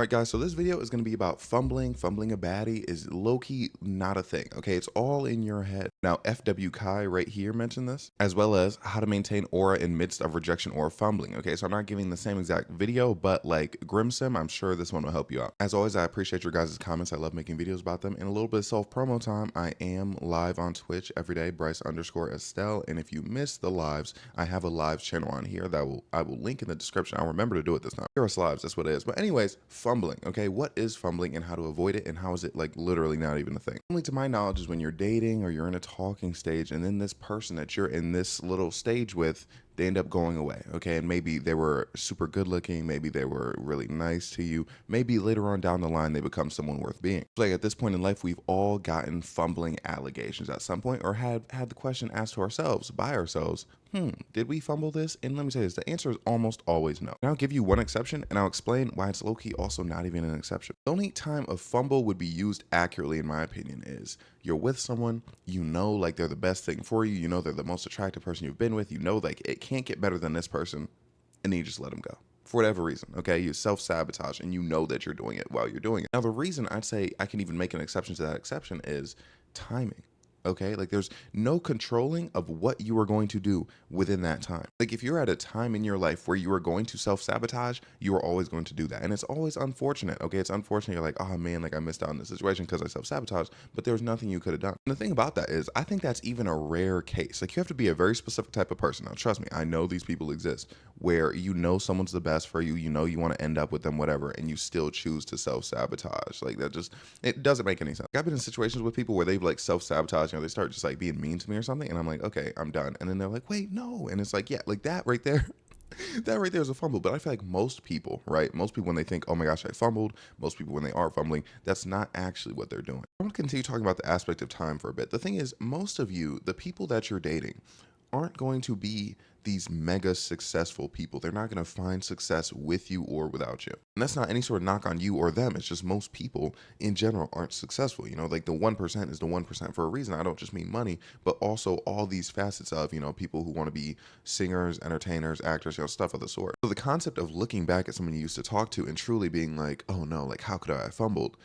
All right, guys, so this video is going to be about fumbling. Fumbling a baddie is low-key not a thing, okay? It's all in your head. Now, FW Kai right here mentioned this, as well as how to maintain aura in midst of rejection or fumbling, okay? So I'm not giving the same exact video, but like Grimsim, I'm sure this one will help you out. As always, I appreciate your guys' comments. I love making videos about them. And a little bit of self-promo time, I am live on Twitch every day, Bryce_Estelle. And if you missed the lives, I have a live channel on here that I will link in the description. I'll remember to do it this time. Heroes lives, that's what it is. But anyways, fumbling, okay? What is fumbling and how to avoid it, and how is it like literally not even a thing? Only to my knowledge is when you're dating or you're in a talking stage and then this person that you're in this little stage with, they end up going away, okay? And maybe they were super good looking, maybe they were really nice to you, maybe later on down the line they become someone worth being. Like at this point in life, we've all gotten fumbling allegations at some point, or had the question asked to ourselves by ourselves, did we fumble this? And let me say this, the answer is almost always no. And I'll give you one exception, and I'll explain why it's low-key also not even an exception. The only time a fumble would be used accurately, in my opinion, is you're with someone, you know like they're the best thing for you, you know they're the most attractive person you've been with, you know like it can't get better than this person, and then you just let them go. For whatever reason, okay? You self-sabotage, and you know that you're doing it while you're doing it. Now, the reason I'd say I can even make an exception to that exception is timing. Okay, like there's no controlling of what you are going to do within that time. Like if you're at a time in your life where you are going to self-sabotage, you are always going to do that. And it's always unfortunate. Okay, it's unfortunate. You're like, oh man, like I missed out on this situation because I self-sabotaged, but there's nothing you could have done. And the thing about that is I think that's even a rare case. Like you have to be a very specific type of person. Now, trust me, I know these people exist where you know someone's the best for you, you know you want to end up with them, whatever, and you still choose to self-sabotage. Like that just, it doesn't make any sense. Like, I've been in situations with people where they've like self-sabotaged, you know, they start just like being mean to me or something, and I'm like, okay, I'm done. And then they're like, wait, no. And it's like, yeah, like that right there. That right there is a fumble. But I feel like most people, right? Most people when they think, oh my gosh, I fumbled, most people when they are fumbling, that's not actually what they're doing. I want to continue talking about the aspect of time for a bit. The thing is, most of you, the people that you're dating, aren't going to be these mega successful people. They're not going to find success with you or without you. And that's not any sort of knock on you or them. It's just most people in general aren't successful. You know, like the 1% is the 1% for a reason. I don't just mean money, but also all these facets of, you know, people who want to be singers, entertainers, actors, you know, stuff of the sort. So the concept of looking back at someone you used to talk to and truly being like, oh no, like how could I have fumbled?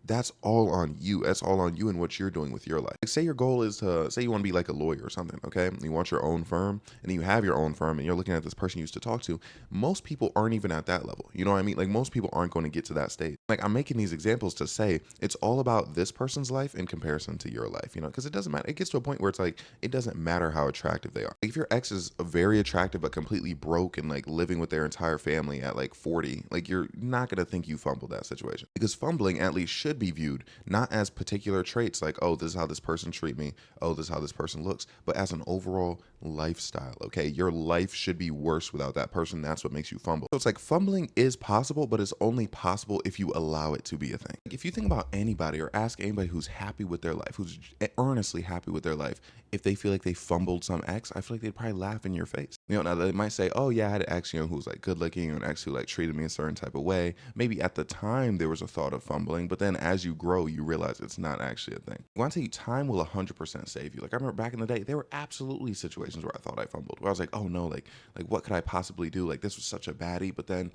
That's all on you. That's all on you and what you're doing with your life. Like say your goal is to, say you want to be like a lawyer or something, okay? You want your own firm, and then you have your own firm, and you're looking at this person you used to talk to. Most people aren't even at that level. You know what I mean? Like most people aren't going to get to that stage. Like I'm making these examples to say it's all about this person's life in comparison to your life, you know, because it doesn't matter. It gets to a point where it's like, it doesn't matter how attractive they are. Like if your ex is very attractive, but completely broke and like living with their entire family at like 40, like you're not going to think you fumbled that situation, because fumbling at least should be viewed not as particular traits like, oh, this is how this person treat me, oh, this is how this person looks, but as an overall lifestyle, okay? Your life should be worse without that person. That's what makes you fumble. So it's like fumbling is possible, but it's only possible if you allow it to be a thing. Like if you think about anybody or ask anybody who's happy with their life, who's earnestly happy with their life, if they feel like they fumbled some ex, I feel like they'd probably laugh in your face. You know, now they might say, oh yeah, I had an ex, you know, who was like good looking, or an ex who like treated me a certain type of way. Maybe at the time there was a thought of fumbling, but then as you grow, you realize it's not actually a thing. When I tell you, time will 100% save you. Like I remember back in the day, there were absolutely situations where I thought I fumbled, where I was like, oh no, like what could I possibly do? Like this was such a baddie. But then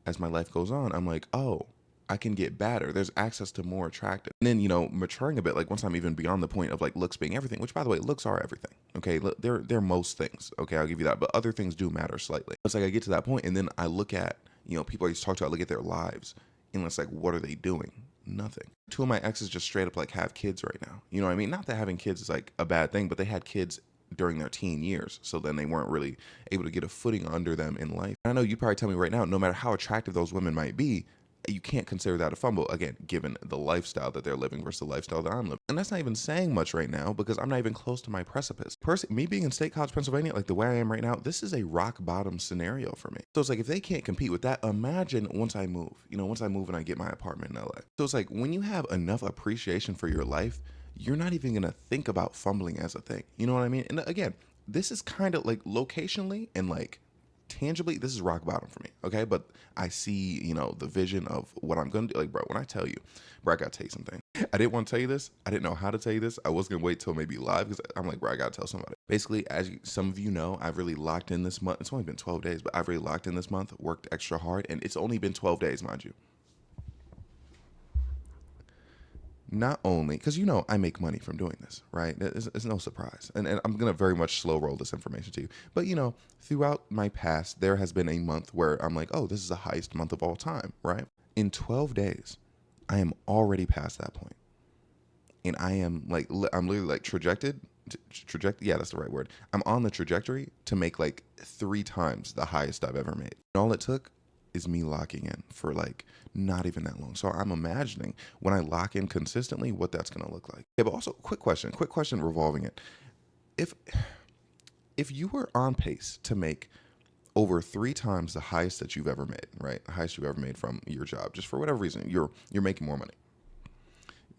as my life goes on, I'm like, oh, I can get better. There's access to more attractive. And then, you know, maturing a bit, like once I'm even beyond the point of like looks being everything, which by the way, looks are everything. Okay. They're most things. Okay. I'll give you that. But other things do matter slightly. It's like I get to that point and then I look at, you know, people I used to talk to, I look at their lives and it's like, what are they doing? Nothing. Two of my exes just straight up like have kids right now. You know what I mean? Not that having kids is like a bad thing, but they had kids during their teen years. So then they weren't really able to get a footing under them in life. And I know you probably tell me right now, no matter how attractive those women might be, you can't consider that a fumble, again, given the lifestyle that they're living versus the lifestyle that I'm living. And that's not even saying much right now because I'm not even close to my precipice. Me being in State College, Pennsylvania, like the way I am right now, this is a rock bottom scenario for me. So it's like, if they can't compete with that, imagine once I move, you know, once I move and I get my apartment in LA. So it's like, when you have enough appreciation for your life, you're not even gonna think about fumbling as a thing. You know what I mean? And again, this is kind of like locationally and like tangibly, this is rock bottom for me, okay? But I see, you know, the vision of what I'm gonna do. Like, bro, when I tell you, bro, I gotta tell you something. I didn't want to tell you this. I didn't know how to tell you this. I was gonna wait till maybe live because I'm like, bro, I gotta tell somebody. Basically, as some of you know, I've really locked in this month. It's only been 12 days, but I've really locked in this month, worked extra hard, and it's only been 12 days, mind you. not only, because you know I make money from doing this, right? It's no surprise. And I'm going to very much slow roll this information to you. But, you know, throughout my past, there has been a month where I'm like, oh, this is the highest month of all time, right? In 12 days, I am already past that point. And I am like, I'm literally like yeah, that's the right word. I'm on the trajectory to make like 3 times the highest I've ever made. And all it took is me locking in for like not even that long. So I'm imagining when I lock in consistently what that's going to look like. Yeah, but also quick question revolving it. If you were on pace to make over 3 times the highest that you've ever made, right? The highest you've ever made from your job, just for whatever reason, you're making more money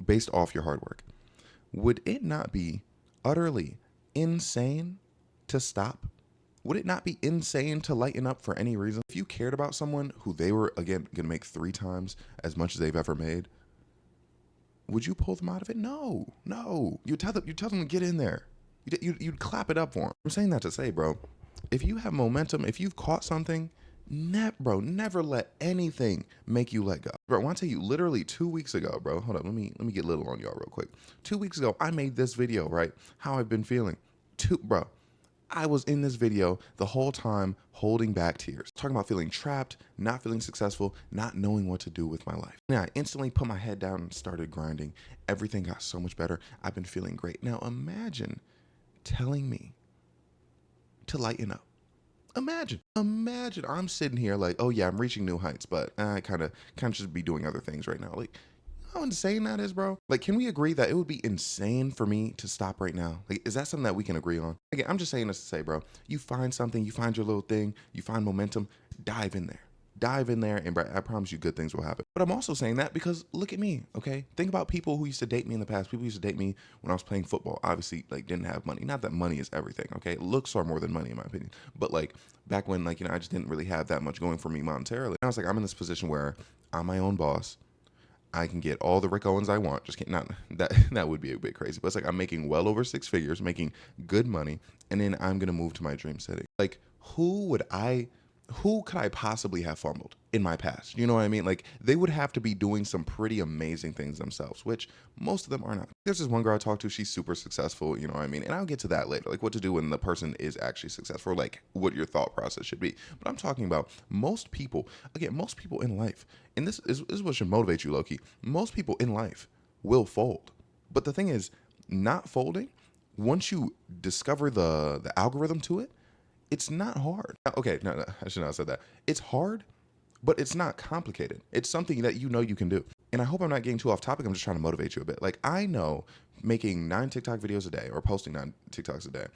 based off your hard work. Would it not be utterly insane to stop? Would it not be insane to lighten up for any reason? If you cared about someone who they were, again, going to make 3 times as much as they've ever made, would you pull them out of it? No. You tell them to get in there. You'd clap it up for them. I'm saying that to say, bro, if you have momentum, if you've caught something, never let anything make you let go. Bro, I want to tell you, literally 2 weeks ago, bro, hold up, let me get little on y'all real quick. 2 weeks ago, I made this video, right? How I've been feeling. Bro, I was in this video the whole time holding back tears, talking about feeling trapped, not feeling successful, not knowing what to do with my life. Now, I instantly put my head down and started grinding. Everything got so much better. I've been feeling great. Now, imagine telling me to lighten up. Imagine I'm sitting here like, oh yeah, I'm reaching new heights, but I kind of just be doing other things right now. Like, how insane that is, bro. Like, can we agree that it would be insane for me to stop right now? Like, is that something that we can agree on? Again, I'm just saying this to say, bro, you find something, you find your little thing, you find momentum, dive in there. And bro, I promise you good things will happen. But I'm also saying that because look at me, okay? Think about people who used to date me in the past. People used to date me when I was playing football. Obviously, like, didn't have money. Not that money is everything, okay? Looks are more than money, in my opinion. But like, back when, like, you know, I just didn't really have that much going for me monetarily. I was like, I'm in this position where I'm my own boss. I can get all the Rick Owens I want. Just can't, not that that would be a bit crazy. But it's like I'm making well over 6 figures, making good money, and then I'm gonna move to my dream city. Like, who could I possibly have fumbled in my past? You know what I mean? Like, they would have to be doing some pretty amazing things themselves, which most of them are not. There's this one girl I talked to, she's super successful, you know what I mean? And I'll get to that later, like what to do when the person is actually successful, like what your thought process should be. But I'm talking about most people in life, and this is what should motivate you, Loki. Most people in life will fold. But the thing is, not folding, once you discover the algorithm to it, it's not hard. Okay, no, I should not have said that. It's hard, but it's not complicated. It's something that you know you can do. And I hope I'm not getting too off topic. I'm just trying to motivate you a bit. Like, I know making 9 TikTok videos a day or posting 9 TikToks a day,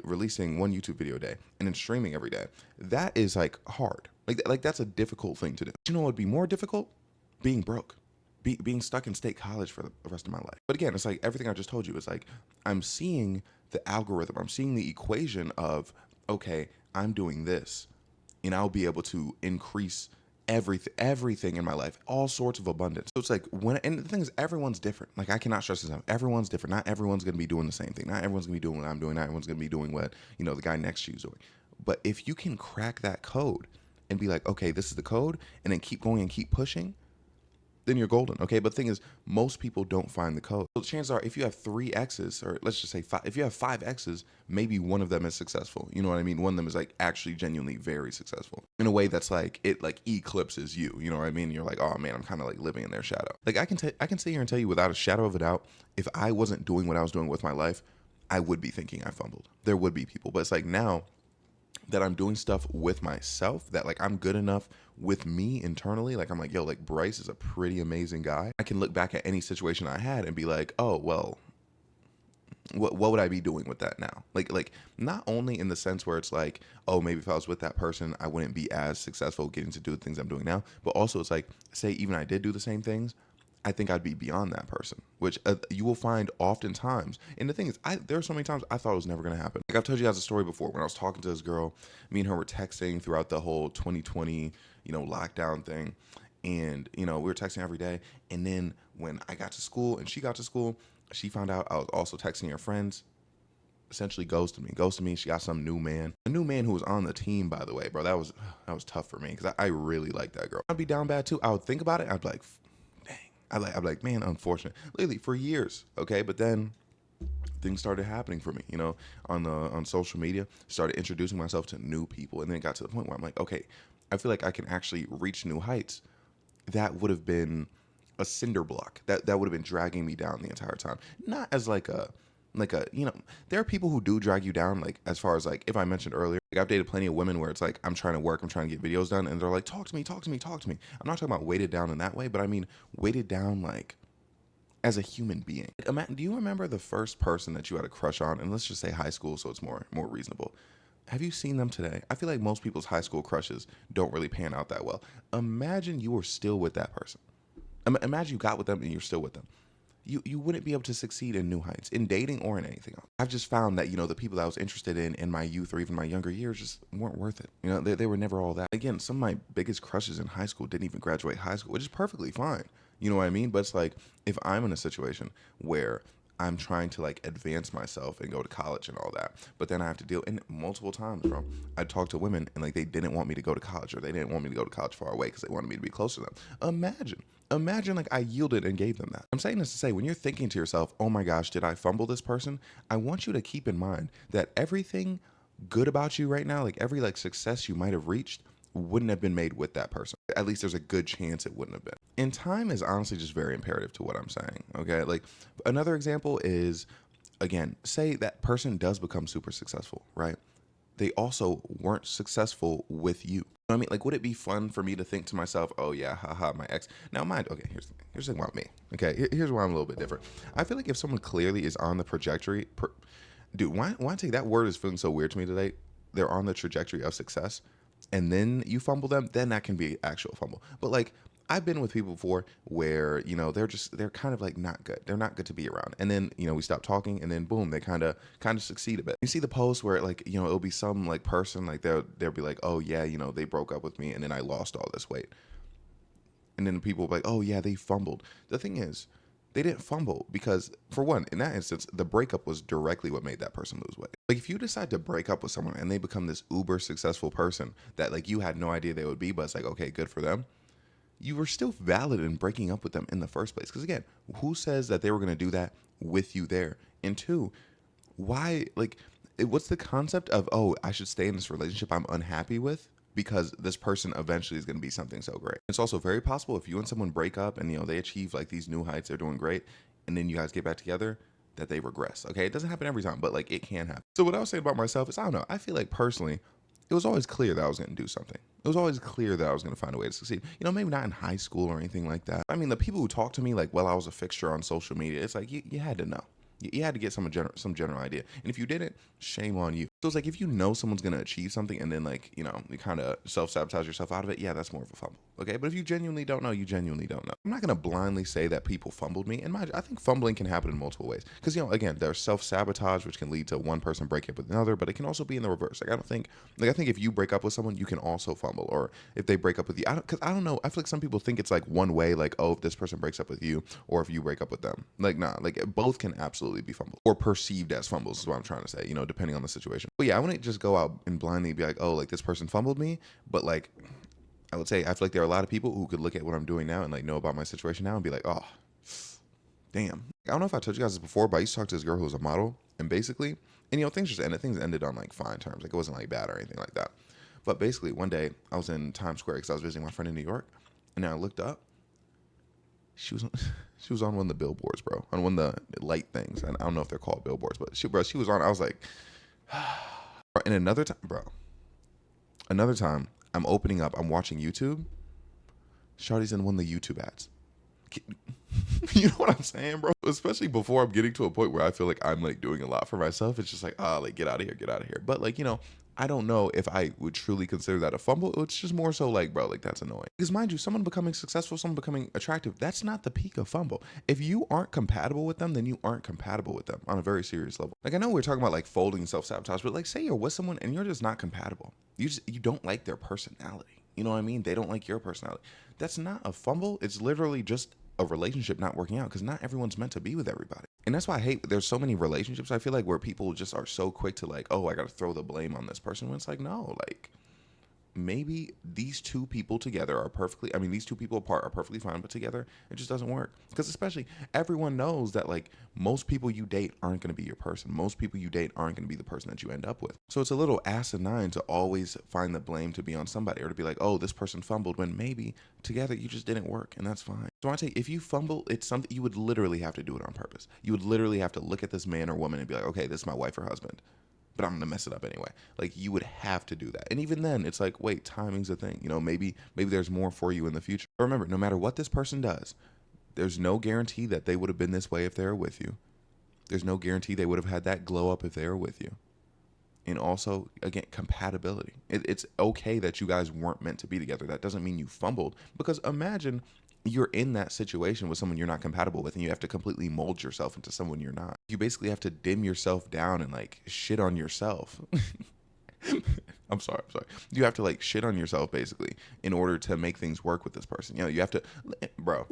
releasing 1 YouTube video a day, and then streaming every day, that is like hard. Like that's a difficult thing to do. You know what would be more difficult? Being broke. Being stuck in state college for the rest of my life. But again, it's like everything I just told you is like I'm seeing the algorithm. I'm seeing the equation of, okay, I'm doing this, and I'll be able to increase everything in my life, all sorts of abundance. So it's like and the thing is, everyone's different. Like, I cannot stress this enough. Everyone's different. Not everyone's gonna be doing the same thing. Not everyone's gonna be doing what I'm doing. Not everyone's gonna be doing what, you know, the guy next to you is doing. But if you can crack that code and be like, okay, this is the code, and then keep going and keep pushing, then you're golden, okay? But the thing is, most people don't find the code. So chances are, if you have 3 X's, or let's just say 5, if you have 5 X's, maybe one of them is successful. You know what I mean? One of them is like actually genuinely very successful in a way that's like, it like eclipses you. You know what I mean? You're like, oh man, I'm kind of like living in their shadow. Like, I can sit here and tell you without a shadow of a doubt, if I wasn't doing what I was doing with my life, I would be thinking I fumbled. There would be people, but it's like now that I'm doing stuff with myself, that like I'm good enough with me internally, like I'm like, yo, like Bryce is a pretty amazing guy. I can look back at any situation I had and be like, oh, well, what would I be doing with that now? Like not only in the sense where it's like, oh, maybe if I was with that person, I wouldn't be as successful getting to do the things I'm doing now, but also it's like, say even I did do the same things, I think I'd be beyond that person, which you will find oftentimes. And the thing is, there are so many times I thought it was never going to happen. Like, I've told you guys a story before when I was talking to this girl. Me and her were texting throughout the whole 2020, you know, lockdown thing. And, you know, we were texting every day. And then when I got to school and she got to school, she found out I was also texting her friends. Essentially ghosted me. She got some new man, a new man who was on the team, by the way, bro. That was tough for me because I really like that girl. I'd be down bad too. I would think about it. I'd be like, dang. I'm like, man, unfortunate. Literally for years, okay? But then things started happening for me, on social media, started introducing myself to new people, and then it got to the point where I'm like, okay, I feel like I can actually reach new heights. That would have been a cinder block. That would have been dragging me down the entire time. Not as like a there are people who do drag you down, like as far as like if I mentioned earlier, like I've dated plenty of women where it's like I'm trying to work, I'm trying to get videos done, and they're like, talk to me, talk to me, talk to me. I'm not talking about weighted down in that way, but I mean weighted down like as a human being. Do you remember the first person that you had a crush on? And let's just say high school, so it's more reasonable. Have you seen them today? I feel like most people's high school crushes don't really pan out that well. Imagine you were still with that person. Imagine you got with them and you're still with them. You wouldn't be able to succeed in new heights, in dating or in anything else. I've just found that, the people that I was interested in my youth or even my younger years just weren't worth it. They were never all that. Again, some of my biggest crushes in high school didn't even graduate high school, which is perfectly fine. You know what I mean? But it's like, if I'm in a situation where I'm trying to like advance myself and go to college and all that, but then I have to deal, and multiple times, bro, I talked to women and like they didn't want me to go to college, or they didn't want me to go to college far away because they wanted me to be close to them. Imagine like I yielded and gave them that. I'm saying this to say, when you're thinking to yourself, oh my gosh, did I fumble this person? I want you to keep in mind that everything good about you right now, like every like success you might have reached, wouldn't have been made with that person. At least there's a good chance it wouldn't have been. And time is honestly just very imperative to what I'm saying. Okay. Like another example is, again, say that person does become super successful, right? They also weren't successful with you. You know what I mean? Like, would it be fun for me to think to myself, oh yeah, haha, my ex. Now mind, okay, here's the thing about me. Okay, here's why I'm a little bit different. I feel like if someone clearly is on the trajectory, dude, why take that word is feeling so weird to me today? They're on the trajectory of success, and then you fumble them, then that can be actual fumble. But like, I've been with people before where, they're kind of like not good. They're not good to be around. And then, we stop talking, and then boom, they kind of succeed a bit. You see the post where like, it'll be some like person, like they'll be like, oh yeah, they broke up with me and then I lost all this weight. And then people will be like, oh yeah, they fumbled. The thing is, they didn't fumble because, for one, in that instance, the breakup was directly what made that person lose weight. Like, if you decide to break up with someone and they become this uber successful person that like you had no idea they would be, but it's like, okay, good for them, you were still valid in breaking up with them in the first place. Because again, who says that they were going to do that with you there? And two, why, like, what's the concept of, oh, I should stay in this relationship I'm unhappy with because this person eventually is going to be something so great? It's also very possible if you and someone break up and, they achieve like these new heights, they're doing great, and then you guys get back together, that they regress. Okay. It doesn't happen every time, but like it can happen. So what I was saying about myself is, I don't know. I feel like personally, it was always clear that I was going to do something. It was always clear that I was going to find a way to succeed. Maybe not in high school or anything like that. I mean, the people who talked to me like while I was a fixture on social media, it's like you had to know. You had to get some general idea. And if you didn't, shame on you. So it's like, if you know someone's going to achieve something and then like, you kind of self-sabotage yourself out of it, yeah, that's more of a fumble. Okay. But if you genuinely don't know, you genuinely don't know. I'm not going to blindly say that people fumbled me. And mind you, I think fumbling can happen in multiple ways. Because, again, there's self-sabotage, which can lead to one person breaking up with another, but it can also be in the reverse. Like, I think if you break up with someone, you can also fumble. Or if they break up with you, because I don't know. I feel like some people think it's like one way, like, oh, if this person breaks up with you or if you break up with them. Like, nah, like both can absolutely be fumbled or perceived as fumbles is what I'm trying to say, depending on the situation. But yeah, I wouldn't just go out and blindly be like, oh, like this person fumbled me. But like, I would say, I feel like there are a lot of people who could look at what I'm doing now and like know about my situation now and be like, oh, damn. I don't know if I told you guys this before, but I used to talk to this girl who was a model, and basically, and things ended on like fine terms. Like, it wasn't like bad or anything like that. But basically, one day I was in Times Square because I was visiting my friend in New York, and then I looked up. She was on, she was on one of the billboards, bro, on one of the light things. And I don't know if they're called billboards, but she was on. I was like, and another time, I'm watching YouTube. Shawty's in one of the YouTube ads. You know what I'm saying, bro? Especially before I'm getting to a point where I feel like I'm like doing a lot for myself. It's just like, like get out of here, get out of here. But like, I don't know if I would truly consider that a fumble. It's just more so like, bro, like that's annoying. Because mind you, someone becoming successful, someone becoming attractive, that's not the peak of fumble. If you aren't compatible with them, then you aren't compatible with them on a very serious level. Like, I know we're talking about like folding self-sabotage, but like, say you're with someone and you're just not compatible. You don't like their personality. You know what I mean? They don't like your personality. That's not a fumble. It's literally just a relationship not working out, because not everyone's meant to be with everybody. And that's why I hate there's so many relationships, I feel like, where people just are so quick to like, oh, I gotta throw the blame on this person, when it's like, no, like maybe these two people together are perfectly, I mean, these two people apart are perfectly fine, but together it just doesn't work. Because especially everyone knows that like most people you date aren't going to be your person. Most people you date aren't going to be the person that you end up with. So it's a little asinine to always find the blame to be on somebody, or to be like, oh, this person fumbled, when maybe together you just didn't work, and that's fine. So I tell you, if you fumble, it's something you would literally have to do it on purpose. You would literally have to look at this man or woman and be like, okay, this is my wife or husband, but I'm gonna mess it up anyway. Like, you would have to do that. And even then, it's like, wait, timing's a thing. You know, maybe there's more for you in the future. But remember, no matter what this person does, there's no guarantee that they would have been this way if they were with you. There's no guarantee they would have had that glow up if they were with you. And also, again, compatibility. It's okay that you guys weren't meant to be together. That doesn't mean you fumbled. Because imagine you're in that situation with someone you're not compatible with, and you have to completely mold yourself into someone you're not. You basically have to dim yourself down and like shit on yourself. I'm sorry. You have to like shit on yourself basically in order to make things work with this person. You know, you have to, bro.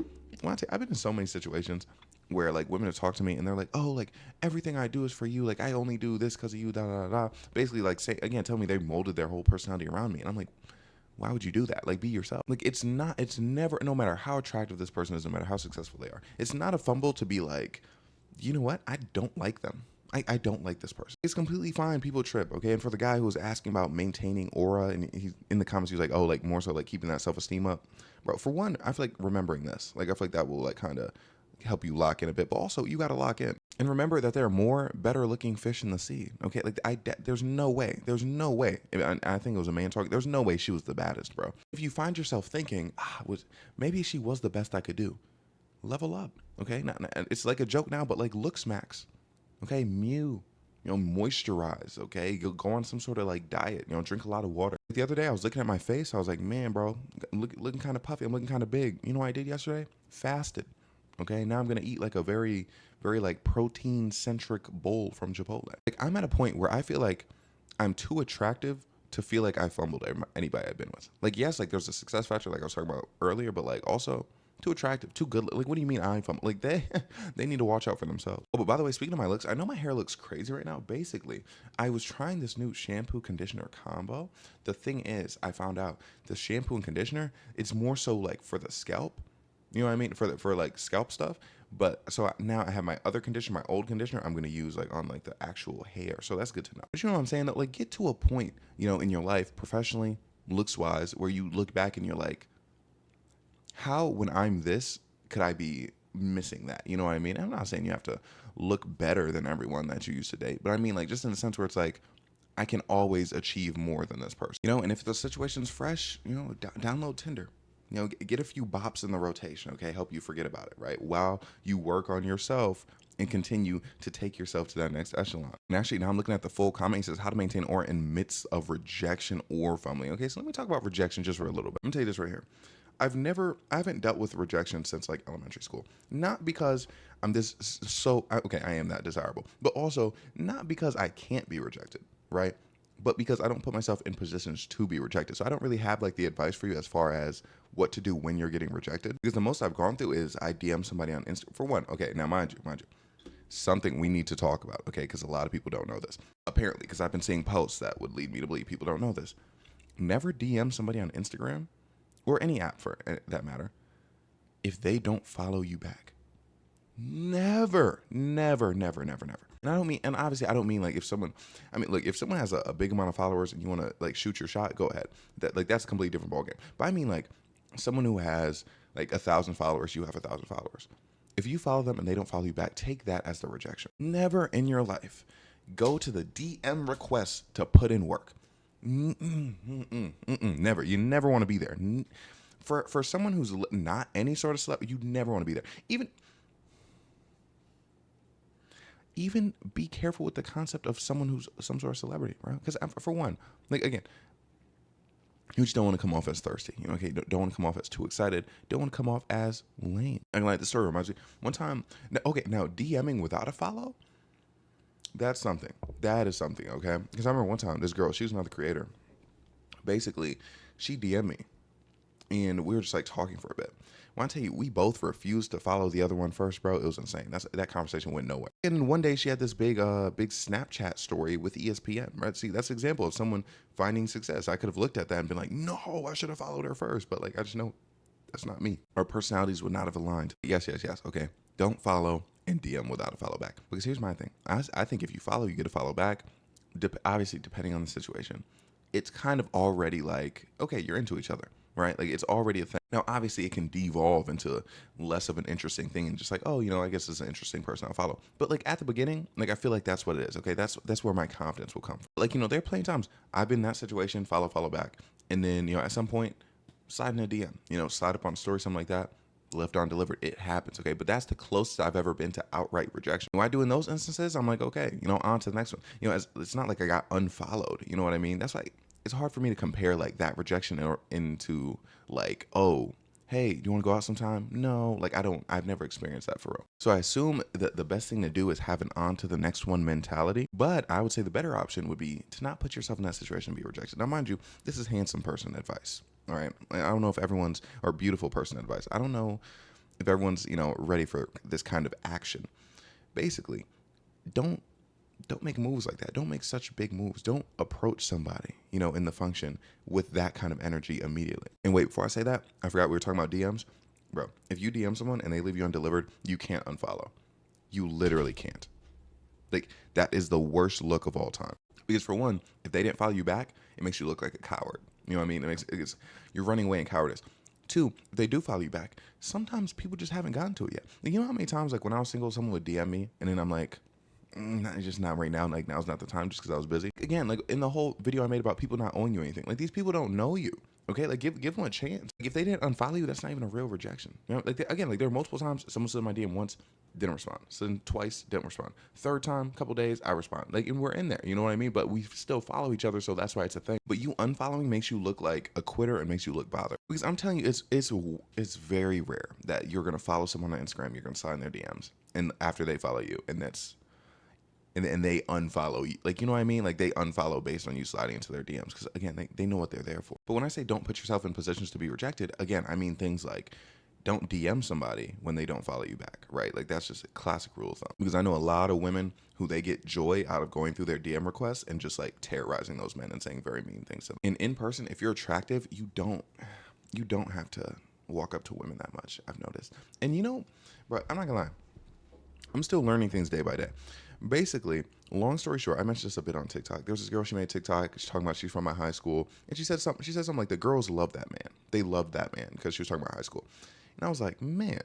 I've been in so many situations where like women have talked to me and they're like, oh, like everything I do is for you. Like I only do this because of you. Da da da. Basically, like tell me they molded their whole personality around me, and I'm like, why would you do that? Like, be yourself. Like, it's never, no matter how attractive this person is, no matter how successful they are, it's not a fumble to be like, you know what? I don't like them. I don't like this person. It's completely fine. People trip, okay? And for the guy who was asking about maintaining aura, and he's in the comments, he was like, oh, like more so like keeping that self-esteem up. Bro, for one, I feel like remembering this, like I feel like that will like kind of help you lock in a bit, but also you got to lock in. And remember that there are more better looking fish in the sea. Okay, like there's no way. I think it was a man talking. There's no way she was the baddest, bro. If you find yourself thinking, maybe she was the best I could do, level up. Okay, it's like a joke now, but like looks max. Okay, moisturize. Okay, go on some sort of like diet. Drink a lot of water. The other day I was looking at my face. I was like, man, bro, looking kind of puffy. I'm looking kind of big. You know what I did yesterday? Fasted. Okay, now I'm gonna eat like a very, very like protein centric bowl from Chipotle. Like I'm at a point where I feel like I'm too attractive to feel like I fumbled anybody I've been with. Like yes, like there's a success factor like I was talking about earlier, but like also too attractive, too good. Like what do you mean I fumbled? Like they they need to watch out for themselves. Oh, but by the way, speaking of my looks, I know my hair looks crazy right now. Basically, I was trying this new shampoo conditioner combo. The thing is, I found out the shampoo and conditioner, it's more so like for the scalp. You know what I mean? For like scalp stuff. But so now I have my other conditioner, my old conditioner, I'm going to use like on like the actual hair. So that's good to know. But you know what I'm saying? That like get to a point, in your life, professionally, looks wise, where you look back and you're like, how, when I'm this, could I be missing that? You know what I mean? I'm not saying you have to look better than everyone that you used to date, but I mean like just in the sense where it's like, I can always achieve more than this person. And if the situation's fresh, download Tinder. Get a few bops in the rotation, okay? Help you forget about it, right? While you work on yourself and continue to take yourself to that next echelon. And actually, now I'm looking at the full comment. He says, how to maintain aura in midst of rejection or fumbling. Okay, so let me talk about rejection just for a little bit. Let me tell you this right here. I haven't dealt with rejection since like elementary school. Not because I'm I am that desirable, but also not because I can't be rejected, right? But because I don't put myself in positions to be rejected. So I don't really have like the advice for you as far as what to do when you're getting rejected. Because the most I've gone through is I DM somebody on Instagram. For one, okay, now mind you, something we need to talk about, okay? Because a lot of people don't know this. Apparently, because I've been seeing posts that would lead me to believe people don't know this. Never DM somebody on Instagram or any app for that matter if they don't follow you back. Never. And I don't mean, and obviously I don't mean like if someone has a big amount of followers and you want to like shoot your shot, go ahead. That's a completely different ballgame. But I mean like someone who has like 1,000 followers, you have 1,000 followers. If you follow them and they don't follow you back, take that as the rejection. Never in your life go to the DM request to put in work. Never. You never want to be there. For someone who's not any sort of celeb, you never want to be there. Even be careful with the concept of someone who's some sort of celebrity, right? Because for one, like again, you just don't want to come off as thirsty. Okay, don't want to come off as too excited. Don't want to come off as lame. And like the story reminds me, one time, now DMing without a follow, that's something. That is something, okay? Because I remember one time, this girl, she was another creator. Basically, she DM'd me, and we were just like talking for a bit. When I tell you, we both refused to follow the other one first, bro, it was insane. That conversation went nowhere. And one day she had this big Snapchat story with ESPN, right? See, that's an example of someone finding success. I could have looked at that and been like, no, I should have followed her first. But like, I just know that's not me. Our personalities would not have aligned. Yes, yes, yes. Okay. Don't follow and DM without a follow back. Because here's my thing. I think if you follow, you get a follow back. Obviously, depending on the situation, it's kind of already like, okay, you're into each other, right? Like it's already a thing. Now, obviously, it can devolve into less of an interesting thing and just like, oh, I guess it's an interesting person I'll follow. But like at the beginning, like I feel like that's what it is. Okay, that's where my confidence will come from. Like there are plenty of times I've been in that situation, follow back, and then at some point, slide in a DM, slide up on a story, something like that. Left undelivered. It happens, okay? But that's the closest I've ever been to outright rejection. When I do in those instances, I'm like, okay, on to the next one. It's not like I got unfollowed. You know what I mean? That's why it's hard for me to compare like that rejection into like, oh, hey, do you want to go out sometime? No, like I've never experienced that for real. So I assume that the best thing to do is have an on to the next one mentality. But I would say the better option would be to not put yourself in that situation and be rejected. Now, mind you, this is handsome person advice. All right. I don't know if everyone's, or beautiful person advice. I don't know if everyone's, ready for this kind of action. Basically, don't make moves like that. Don't make such big moves. Don't approach somebody, in the function with that kind of energy immediately. And wait, before I say that, I forgot we were talking about DMs. Bro, if you DM someone and they leave you undelivered, you can't unfollow. You literally can't. Like, that is the worst look of all time. Because for one, if they didn't follow you back, it makes you look like a coward. You know what I mean? You're running away in cowardice. Two, if they do follow you back, sometimes people just haven't gotten to it yet. You know how many times, like when I was single, someone would DM me and then I'm like, just not right now. Like now's not the time just because I was busy. Again, like in the whole video I made about people not owing you anything, like these people don't know you. Okay, like give them a chance. Like, if they didn't unfollow you, that's not even a real rejection. Like there are multiple times someone slid my DM once, didn't respond. Slid twice, didn't respond. Third time, couple days, I respond. Like, and we're in there. You know what I mean? But we still follow each other, so that's why it's a thing. But you unfollowing makes you look like a quitter and makes you look bothered. Because I'm telling you, it's very rare that you're gonna follow someone on Instagram, you're gonna slide in their DMs, and after they follow you, and they unfollow you. Like, you know what I mean? Like, they unfollow based on you sliding into their DMs. Because, again, they know what they're there for. But when I say don't put yourself in positions to be rejected, again, I mean things like don't DM somebody when they don't follow you back, right? Like, that's just a classic rule of thumb. Because I know a lot of women who they get joy out of going through their DM requests and just, like, terrorizing those men and saying very mean things to them. And in person, if you're attractive, you don't have to walk up to women that much, I've noticed. And, but I'm not going to lie. I'm still learning things day by day. Basically, long story short, I mentioned this a bit on TikTok. There was this girl, she made a TikTok. She's talking about she's from my high school. And she said something like, the girls love that man. They love that man, because she was talking about high school. And I was like, man,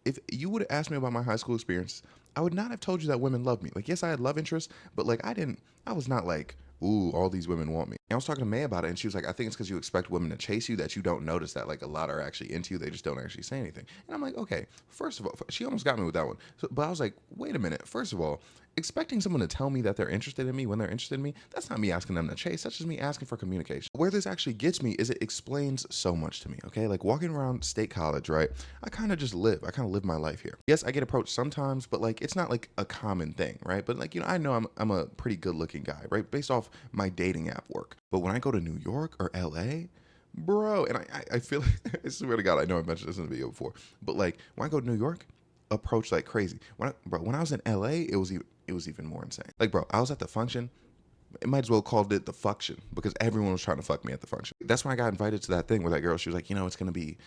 if you would have asked me about my high school experience, I would not have told you that women love me. Like, yes, I had love interests, but like I was not like, ooh, all these women want me. And I was talking to May about it, and she was like, I think it's because you expect women to chase you that you don't notice that like a lot are actually into you. They just don't actually say anything. And I'm like, okay, first of all, she almost got me with that one. But I was like, wait a minute. First of all, expecting someone to tell me that they're interested in me when they're interested in me, that's not me asking them to chase. That's just me asking for communication. Where this actually gets me is it explains so much to me, okay? Like walking around State College, right? I kind of live my life here. Yes, I get approached sometimes, but like it's not like a common thing, right? But like, I know I'm a pretty good looking guy, right? Based off my dating app work. But when I go to New York or LA, bro, and I feel like, I swear to God, I know I mentioned this in the video before, but like when I go to New York, approach like crazy. When I was in LA, it was even more insane. Like, bro, I was at the function. It might as well called it the function because everyone was trying to fuck me at the function. That's when I got invited to that thing where that girl, she was like, it's gonna be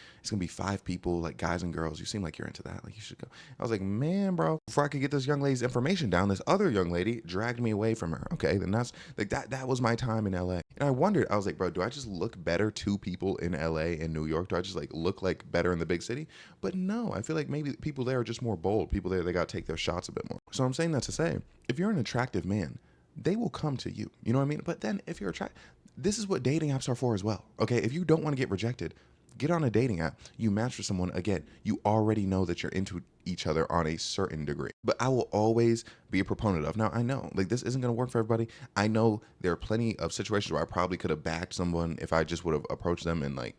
5 people, like guys and girls. You seem like you're into that. Like you should go. I was like, man, bro. Before I could get this young lady's information down, this other young lady dragged me away from her. Okay, then that's like that was my time in LA. And I wondered, I was like, bro, do I just look better to people in LA and New York? Do I just like look like better in the big city? But no, I feel like maybe people there are just more bold. People there, they gotta take their shots a bit more. So I'm saying that to say, if you're an attractive man, they will come to you. You know what I mean? But then if you're attracted, this is what dating apps are for as well. Okay. If you don't want to get rejected, get on a dating app. You match with someone. Again, you already know that you're into each other on a certain degree. But I will always be a proponent of. Now, I know like this isn't going to work for everybody. I know there are plenty of situations where I probably could have backed someone if I just would have approached them and like,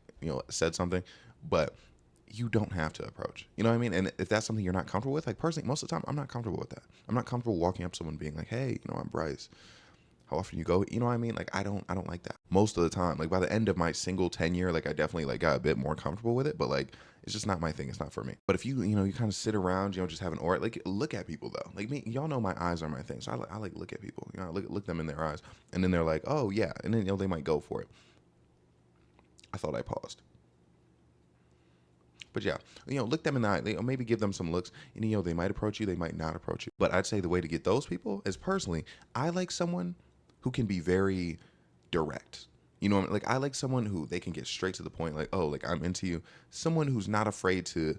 said something. But you don't have to approach. You know what I mean? And if that's something you're not comfortable with, like personally, most of the time, I'm not comfortable with that. I'm not comfortable walking up to someone being like, hey, I'm Bryce. how often you go. You know what I mean? Like I don't like that most of the time. Like by the end of my single tenure, like I definitely like got a bit more comfortable with it, but like it's just not my thing. It's not for me. But if you you kind of sit around, just have an aura, like look at people though. Like me, y'all know my eyes are my thing, so I like look at people. I look them in their eyes, and then they're like, oh yeah, and then they might go for it. I thought I paused. But yeah, look them in the eye. Maybe give them some looks. And they might approach you, they might not approach you. But I'd say the way to get those people is personally, I like someone who can be very direct. Like I like someone who they can get straight to the point. Like, oh, like I'm into you. Someone who's not afraid to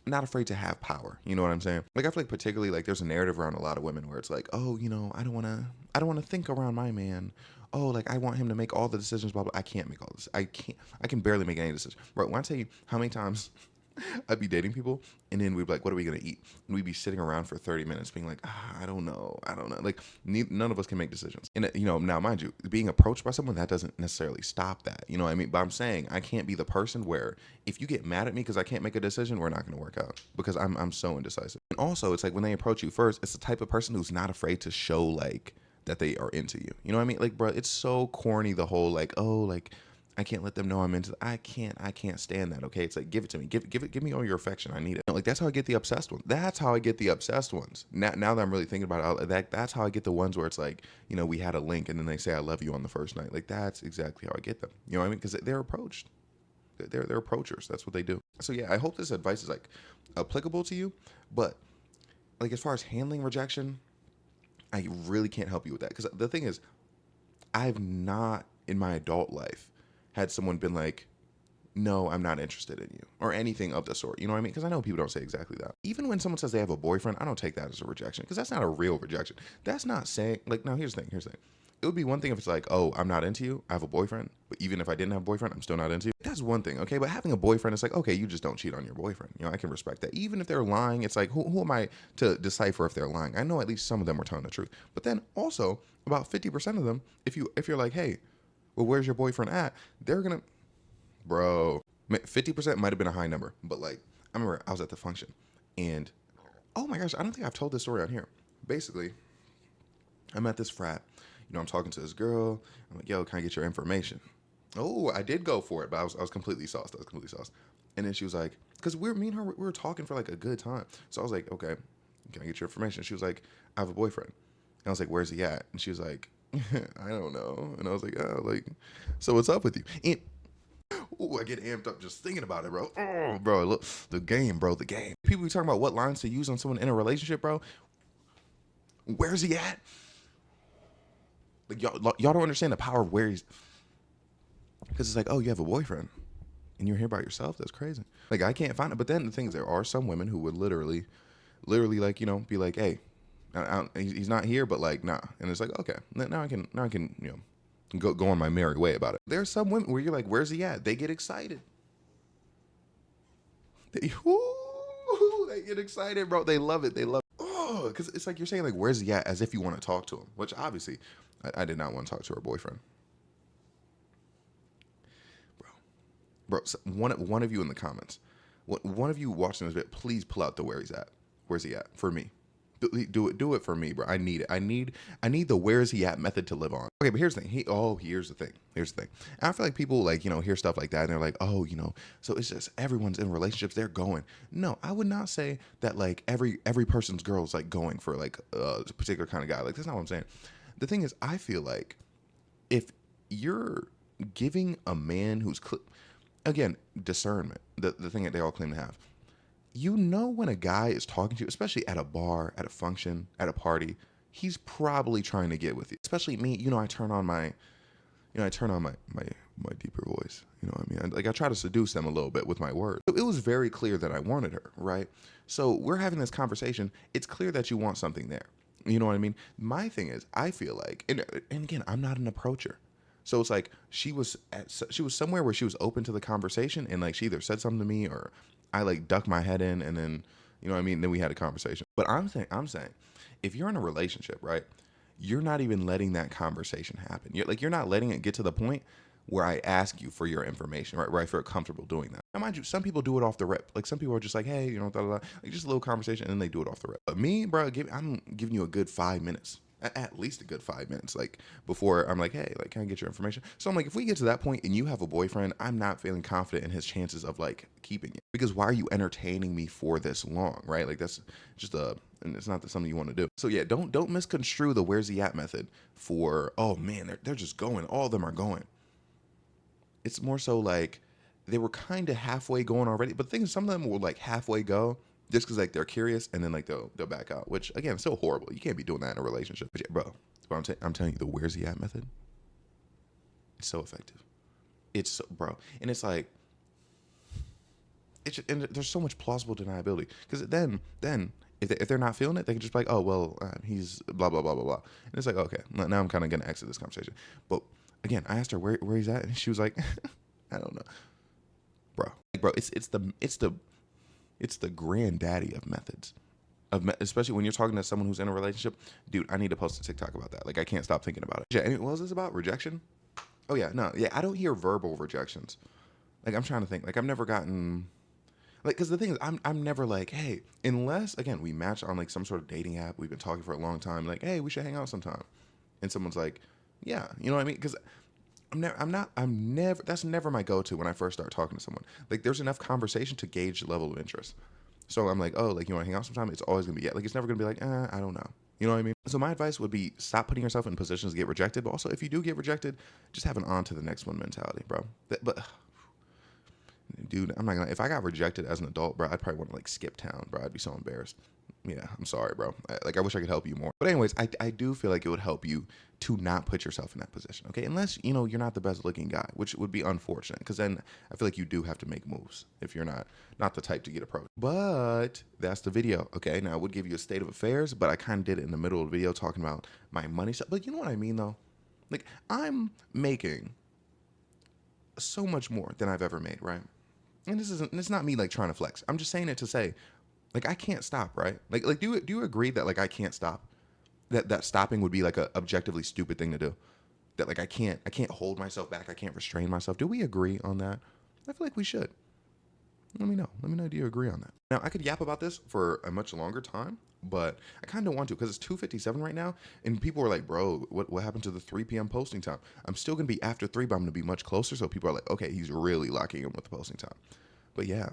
have power. You know what I'm saying? Like I feel like particularly like there's a narrative around a lot of women where it's like, oh, I don't want to think around my man. Oh, like I want him to make all the decisions, blah blah. I can't make all this. I can barely make any decisions. Right. When I tell you how many times I'd be dating people, and then we'd be like, "What are we gonna eat?" And we'd be sitting around for 30 minutes, being like, "I don't know, I don't know." Like, none of us can make decisions. And now, mind you, being approached by someone that doesn't necessarily stop that. You know what I mean? But I'm saying I can't be the person where if you get mad at me because I can't make a decision, we're not gonna work out because I'm so indecisive. And also, it's like when they approach you first, it's the type of person who's not afraid to show like that they are into you. You know what I mean? Like, bro, it's so corny the whole like, oh, like I can't let them know I'm into. I can't stand that. Okay, it's like give it to me. Give me all your affection. I need it. Like that's how I get the obsessed ones. That's how I get the obsessed ones. Now that I'm really thinking about it, that's how I get the ones where it's like we had a link and then they say I love you on the first night. Like that's exactly how I get them. You know what I mean? Because they're approached. They're approachers. That's what they do. So yeah, I hope this advice is like applicable to you. But like as far as handling rejection, I really can't help you with that because the thing is, I've not in my adult life had someone been like, no, I'm not interested in you or anything of the sort. You know what I mean? Because I know people don't say exactly that. Even when someone says they have a boyfriend, I don't take that as a rejection because that's not a real rejection. That's not saying like, now here's the thing. It would be one thing if it's like, oh, I'm not into you. I have a boyfriend. But even if I didn't have a boyfriend, I'm still not into you. That's one thing. Okay. But having a boyfriend, it's like, okay, you just don't cheat on your boyfriend. I can respect that. Even if they're lying, it's like, who am I to decipher if they're lying? I know at least some of them were telling the truth. But then also about 50% of them, if you're like, hey, well, where's your boyfriend at? They're going to, bro, 50% might have been a high number. But like, I remember I was at the function and oh my gosh, I don't think I've told this story on here. Basically, I'm at this frat. I'm talking to this girl. I'm like, yo, can I get your information? Oh, I did go for it, but I was completely sauced. I was completely sauced. And then she was like, because me and her, we were talking for like a good time. So I was like, okay, can I get your information? She was like, I have a boyfriend. And I was like, where's he at? And she was like, I don't know. And I was like, oh, like, so what's up with you? And ooh, I get amped up just thinking about it, bro. Oh, bro, look, the game, bro, the game. People be talking about what lines to use on someone in a relationship, bro. Where's he at? Like y'all don't understand the power of where he's, because it's like, oh, you have a boyfriend and you're here by yourself. That's crazy. Like I can't find it. But then the thing is, there are some women who would literally, like be like, hey, he's not here, but like nah. And it's like, okay, now I can go on my merry way about it. There's some women where you're like, where's he at? They get excited. They get excited, bro. They love it. They love it. Oh, because it's like you're saying like, where's he at? As if you want to talk to him, which obviously I did not want to talk to her boyfriend. Bro, so one of you in the comments, one of you watching this video, please pull out the where he's at. Where's he at for me? Do it for me, bro. I need it. I need the where is he at method to live on. Okay, but here's the thing. Here's the thing. And I feel like people like hear stuff like that and they're like, oh, so it's just everyone's in relationships. They're going. No, I would not say that like every person's girl is like going for like a particular kind of guy. Like that's not what I'm saying. The thing is, I feel like if you're giving a man who's again, discernment, the thing that they all claim to have. When a guy is talking to you, especially at a bar, at a function, at a party, he's probably trying to get with you. Especially me, I turn on my deeper voice. You know what I mean? Like I try to seduce them a little bit with my words. It was very clear that I wanted her, right? So we're having this conversation. It's clear that you want something there. You know what I mean? My thing is, I feel like, and again, I'm not an approacher. So it's like she was somewhere where she was open to the conversation and like she either said something to me or I like ducked my head in and then you know what I mean, then we had a conversation. But I'm saying if you're in a relationship, right, you're not even letting that conversation happen. You're not letting it get to the point where I ask you for your information, right? Where I feel comfortable doing that. Now, mind you, some people do it off the rip. Like some people are just like, hey, like just a little conversation, and then they do it off the rip. But me, bro, I'm giving you a good 5 minutes. At least a good 5 minutes, like before I'm like, hey, like, can I get your information? So I'm like, if we get to that point and you have a boyfriend, I'm not feeling confident in his chances of like keeping it, because why are you entertaining me for this long, right? Like that's just and it's not something you want to do. So yeah, don't misconstrue the where's he at method for, oh man, they're just going, all of them are going. It's more so like they were kind of halfway going already, but things, some of them will like halfway go just because like they're curious, and then like they'll back out, which again, still horrible. You can't be doing that in a relationship. But yeah, bro, I'm telling you, the where's he at method, it's so effective. It's so, bro, and it's like and there's so much plausible deniability, because then if they're not feeling it, they can just be like, oh well, he's blah blah blah blah blah, and it's like, okay, now I'm kind of gonna exit this conversation. But again, I asked her where he's at, and she was like, I don't know, bro. Like, bro, it's the granddaddy of methods. Especially when you're talking to someone who's in a relationship, dude. I need to post a TikTok about that. Like, I can't stop thinking about it. Yeah, and what was this about? Rejection? Oh yeah, no, yeah. I don't hear verbal rejections. Like, I'm trying to think. Like, I've never gotten like, because the thing is, I'm never like, hey, unless again we match on like some sort of dating app. We've been talking for a long time. Like, hey, we should hang out sometime. And someone's like, yeah, you know what I mean? Because I'm never, that's never my go-to when I first start talking to someone. Like, there's enough conversation to gauge the level of interest. So I'm like, oh, like, you want to hang out sometime? It's always gonna be, yeah. Like, it's never gonna be like, I don't know. You know what I mean? So my advice would be, stop putting yourself in positions to get rejected. But also, if you do get rejected, just have an on to the next one mentality, bro. But dude, I'm not gonna, if I got rejected as an adult, bro, I'd probably want to like skip town, bro. I'd be so embarrassed. Yeah, I'm sorry, bro. I wish I could help you more. But anyways, I do feel like it would help you to not put yourself in that position, okay? Unless, you're not the best looking guy, which would be unfortunate, because then I feel like you do have to make moves if you're not the type to get approached. But that's the video, okay? Now, I would give you a state of affairs, but I kind of did it in the middle of the video talking about my money stuff. But you know what I mean, though? Like, I'm making so much more than I've ever made, right? And it's not me like trying to flex. I'm just saying it to say, like, I can't stop, right? Like do you agree that like I can't stop? That stopping would be like a objectively stupid thing to do. That like I can't hold myself back. I can't restrain myself. Do we agree on that? I feel like we should. Let me know. Let me know. Do you agree on that? Now, I could yap about this for a much longer time, but I kind of want to, because it's 2:57 right now, and people are like, bro, what happened to the 3 p.m. posting time? I'm still going to be after 3, but I'm going to be much closer, so people are like, okay, he's really locking in with the posting time. But yeah,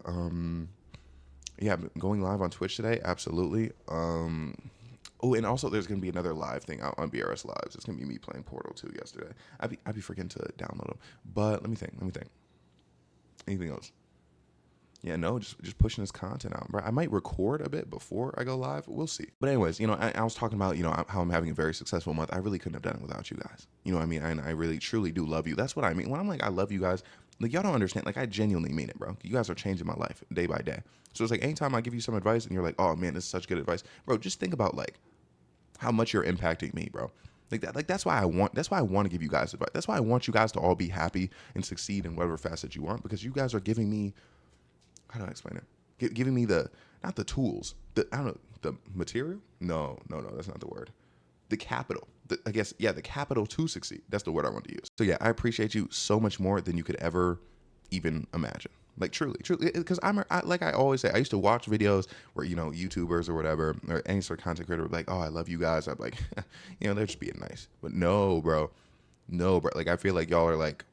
going live on Twitch today, absolutely. Oh, and also there's gonna be another live thing out on BRS Lives. It's gonna be me playing Portal 2 yesterday. I'd be forgetting to download them. But let me think. Anything else? Yeah, no, just pushing this content out, bro. I might record a bit before I go live. We'll see. But anyways, I was talking about, how I'm having a very successful month. I really couldn't have done it without you guys. You know what I mean? And I really, truly do love you. That's what I mean. When I'm like, I love you guys, like, y'all don't understand. Like, I genuinely mean it, bro. You guys are changing my life day by day. So it's like, anytime I give you some advice and you're like, oh man, this is such good advice, bro, just think about like how much you're impacting me, bro. That's why I want to give you guys advice. That's why I want you guys to all be happy and succeed in whatever facet you want, because you guys are giving me, how do I explain it? Giving me not the tools, I don't know, the material? No, that's not the word. The capital. I guess, yeah, the capital to succeed. That's the word I want to use. So yeah, I appreciate you so much more than you could ever even imagine. Like, truly, because like I always say, I used to watch videos where, YouTubers or whatever, or any sort of content creator would be like, oh, I love you guys. I'm like, they're just being nice. But no, bro. Like, I feel like y'all are like,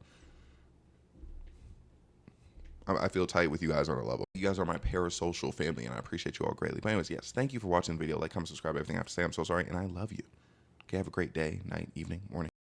I feel tight with you guys on a level. You guys are my parasocial family, and I appreciate you all greatly. But anyways, yes, thank you for watching the video. Like, comment, subscribe, everything I have to say. I'm so sorry, and I love you. Okay, have a great day, night, evening, morning.